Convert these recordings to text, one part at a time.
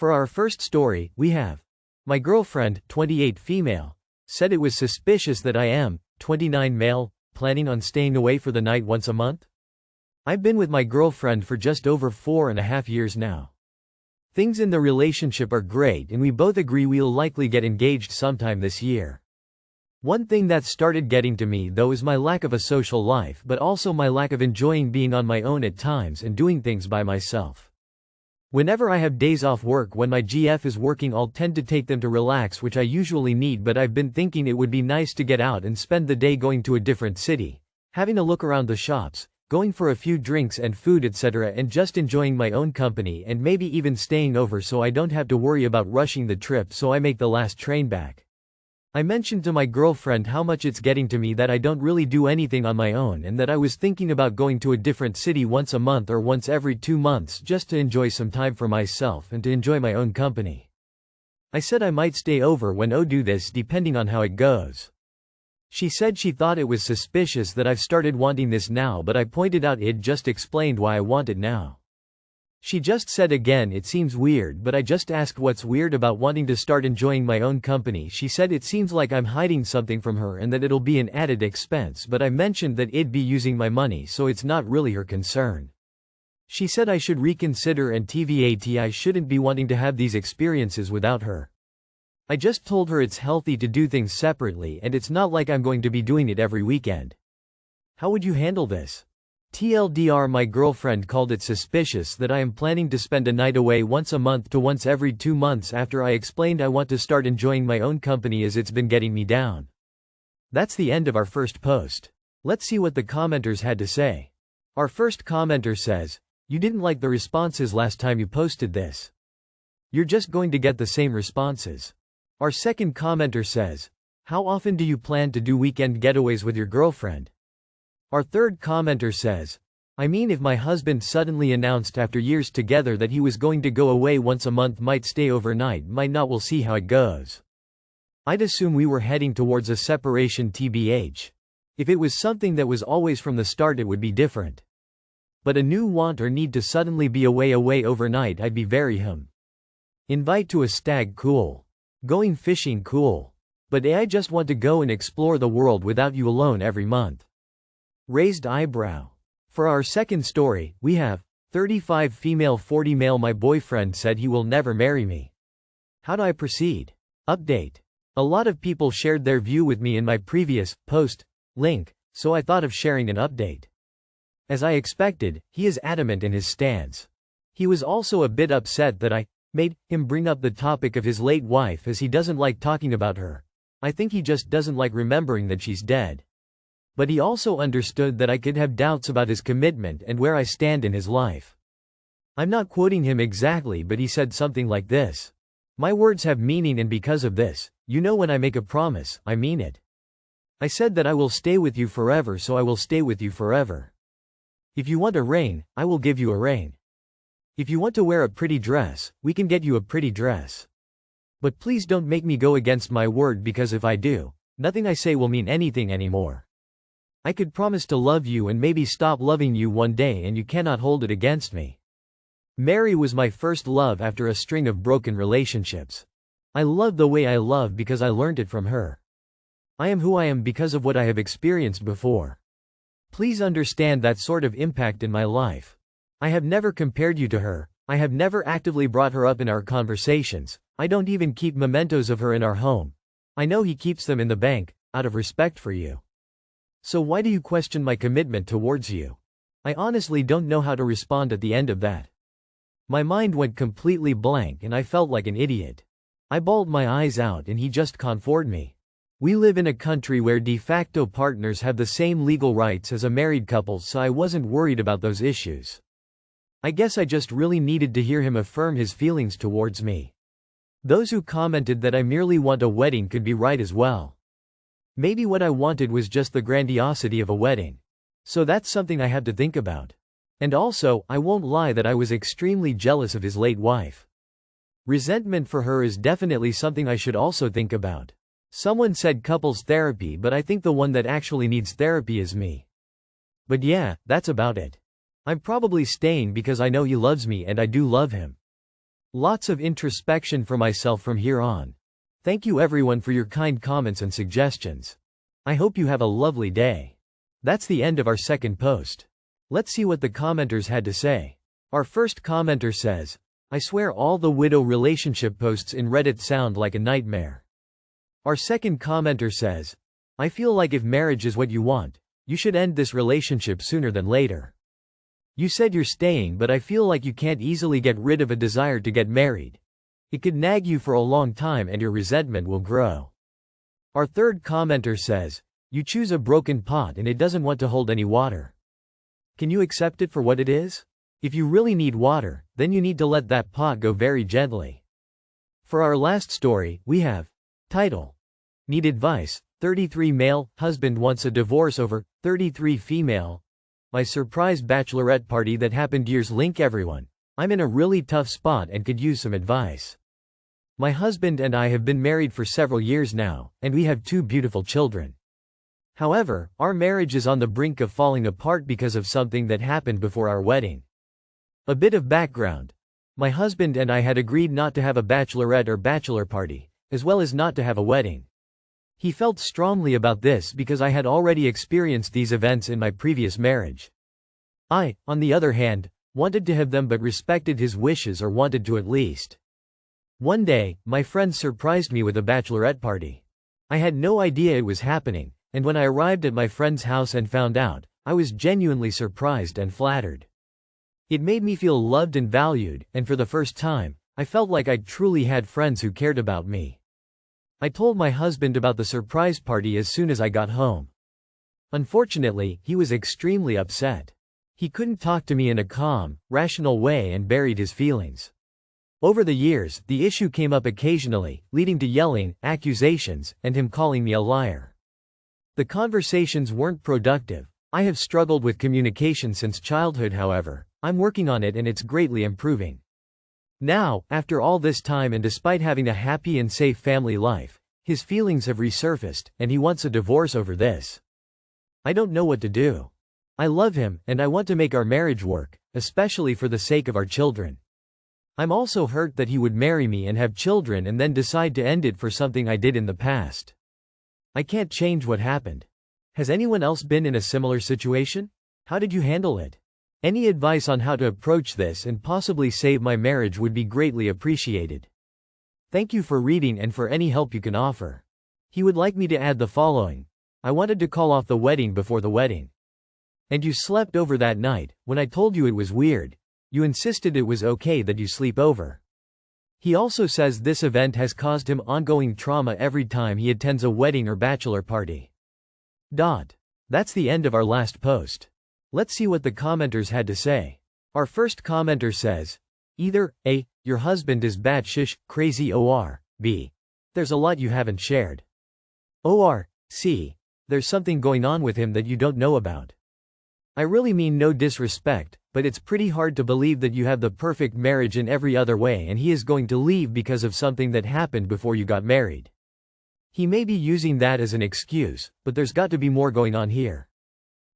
For our first story, we have my girlfriend, 28 female, said it was suspicious that I am, 29 male, planning on staying away for the night once a month. I've been with my girlfriend for just over 4.5 years now. Things in the relationship are great and we both agree we'll likely get engaged sometime this year. One thing that started getting to me though is my lack of a social life, but also my lack of enjoying being on my own at times and doing things by myself. Whenever I have days off work when my GF is working, I'll tend to take them to relax, which I usually need, but I've been thinking it would be nice to get out and spend the day going to a different city, having a look around the shops, going for a few drinks and food etc., and just enjoying my own company and maybe even staying over so I don't have to worry about rushing the trip so I make the last train back. I mentioned to my girlfriend how much it's getting to me that I don't really do anything on my own and that I was thinking about going to a different city once a month or once every 2 months just to enjoy some time for myself and to enjoy my own company. I said I might stay over when I do this depending on how it goes. She said she thought it was suspicious that I've started wanting this now, but I pointed out it just explained why I want it now. She just said again it seems weird, but I just asked what's weird about wanting to start enjoying my own company. She said it seems like I'm hiding something from her and that it'll be an added expense, but I mentioned that it'd be using my money so it's not really her concern. She said I should reconsider and TVAT I shouldn't be wanting to have these experiences without her. I just told her it's healthy to do things separately and it's not like I'm going to be doing it every weekend. How would you handle this? TLDR, my girlfriend called it suspicious that I am planning to spend a night away once a month to once every 2 months after I explained I want to start enjoying my own company as it's been getting me down. That's the end of our first post. Let's see what the commenters had to say. Our first commenter says, "You didn't like the responses last time you posted this. You're just going to get the same responses." Our second commenter says, "How often do you plan to do weekend getaways with your girlfriend?" Our third commenter says, "I mean, if my husband suddenly announced after years together that he was going to go away once a month, might stay overnight, might not, we'll see how it goes. I'd assume we were heading towards a separation tbh. If it was something that was always from the start it would be different. But a new want or need to suddenly be away overnight, I'd be very Invite to a stag, cool. Going fishing, cool. But I just want to go and explore the world without you alone every month." Raised eyebrow. For our second story, we have 35 female 40 male. My boyfriend said he will never marry me. How do I proceed? Update. A lot of people shared their view with me in my previous post link, so I thought of sharing an update. As I expected, he is adamant in his stance. He was also a bit upset that I made him bring up the topic of his late wife as he doesn't like talking about her. I think he just doesn't like remembering that she's dead. But he also understood that I could have doubts about his commitment and where I stand in his life. I'm not quoting him exactly, but he said something like this: "My words have meaning, and because of this, when I make a promise, I mean it. I said that I will stay with you forever, so I will stay with you forever. If you want a ring, I will give you a ring. If you want to wear a pretty dress, we can get you a pretty dress. But please don't make me go against my word, because if I do, nothing I say will mean anything anymore. I could promise to love you and maybe stop loving you one day, and you cannot hold it against me. Mary was my first love after a string of broken relationships. I love the way I love because I learned it from her. I am who I am because of what I have experienced before. Please understand that sort of impact in my life. I have never compared you to her. I have never actively brought her up in our conversations. I don't even keep mementos of her in our home. I know he keeps them in the bank, out of respect for you. So why do you question my commitment towards you?" I honestly don't know how to respond at the end of that. My mind went completely blank and I felt like an idiot. I bawled my eyes out and he just confronted me. We live in a country where de facto partners have the same legal rights as a married couple, so I wasn't worried about those issues. I guess I just really needed to hear him affirm his feelings towards me. Those who commented that I merely want a wedding could be right as well. Maybe what I wanted was just the grandiosity of a wedding. So that's something I had to think about. And also, I won't lie that I was extremely jealous of his late wife. Resentment for her is definitely something I should also think about. Someone said couples therapy, but I think the one that actually needs therapy is me. But yeah, that's about it. I'm probably staying because I know he loves me and I do love him. Lots of introspection for myself from here on. Thank you everyone for your kind comments and suggestions. I hope you have a lovely day. That's the end of our second post. Let's see what the commenters had to say. Our first commenter says, I swear all the widow relationship posts in Reddit sound like a nightmare. Our second commenter says, I feel like if marriage is what you want, you should end this relationship sooner than later. You said you're staying, but I feel like you can't easily get rid of a desire to get married. It could nag you for a long time and your resentment will grow. Our third commenter says, you choose a broken pot and it doesn't want to hold any water. Can you accept it for what it is? If you really need water, then you need to let that pot go very gently. For our last story, we have title. Need advice, 33 male, husband wants a divorce over 33 female. My surprise bachelorette party that happened years. Link everyone. I'm in a really tough spot and could use some advice. My husband and I have been married for several years now, and we have 2 beautiful children. However, our marriage is on the brink of falling apart because of something that happened before our wedding. A bit of background. My husband and I had agreed not to have a bachelorette or bachelor party, as well as not to have a wedding. He felt strongly about this because I had already experienced these events in my previous marriage. I, on the other hand, wanted to have them but respected his wishes, or wanted to at least. One day, my friend surprised me with a bachelorette party. I had no idea it was happening, and when I arrived at my friend's house and found out, I was genuinely surprised and flattered. It made me feel loved and valued, and for the first time, I felt like I truly had friends who cared about me. I told my husband about the surprise party as soon as I got home. Unfortunately, he was extremely upset. He couldn't talk to me in a calm, rational way and buried his feelings. Over the years, the issue came up occasionally, leading to yelling, accusations, and him calling me a liar. The conversations weren't productive. I have struggled with communication since childhood, however. I'm working on it and it's greatly improving. Now, after all this time and despite having a happy and safe family life, his feelings have resurfaced, and he wants a divorce over this. I don't know what to do. I love him, and I want to make our marriage work, especially for the sake of our children. I'm also hurt that he would marry me and have children and then decide to end it for something I did in the past. I can't change what happened. Has anyone else been in a similar situation? How did you handle it? Any advice on how to approach this and possibly save my marriage would be greatly appreciated. Thank you for reading and for any help you can offer. He would like me to add the following. I wanted to call off the wedding before the wedding. And you slept over that night. When I told you it was weird, you insisted it was okay that you sleep over. He also says this event has caused him ongoing trauma every time he attends a wedding or bachelor party. That's the end of our last post. Let's see what the commenters had to say. Our first commenter says, either A. Your husband is batshit crazy, or B. There's a lot you haven't shared. Or C. There's something going on with him that you don't know about. I really mean no disrespect, but it's pretty hard to believe that you have the perfect marriage in every other way and he is going to leave because of something that happened before you got married. He may be using that as an excuse, but there's got to be more going on here.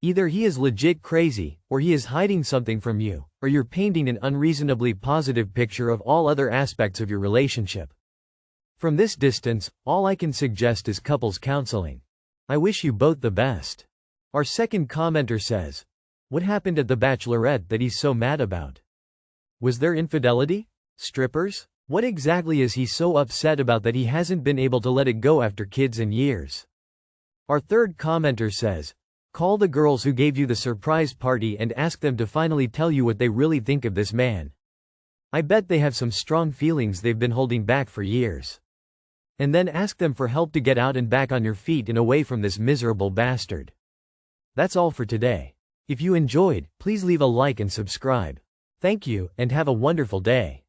Either he is legit crazy, or he is hiding something from you, or you're painting an unreasonably positive picture of all other aspects of your relationship. From this distance, all I can suggest is couples counseling. I wish you both the best. Our second commenter says, what happened at the bachelorette that he's so mad about? Was there infidelity? Strippers? What exactly is he so upset about that he hasn't been able to let it go after kids and years? Our third commenter says, call the girls who gave you the surprise party and ask them to finally tell you what they really think of this man. I bet they have some strong feelings they've been holding back for years. And then ask them for help to get out and back on your feet and away from this miserable bastard. That's all for today. If you enjoyed, please leave a like and subscribe. Thank you, and have a wonderful day.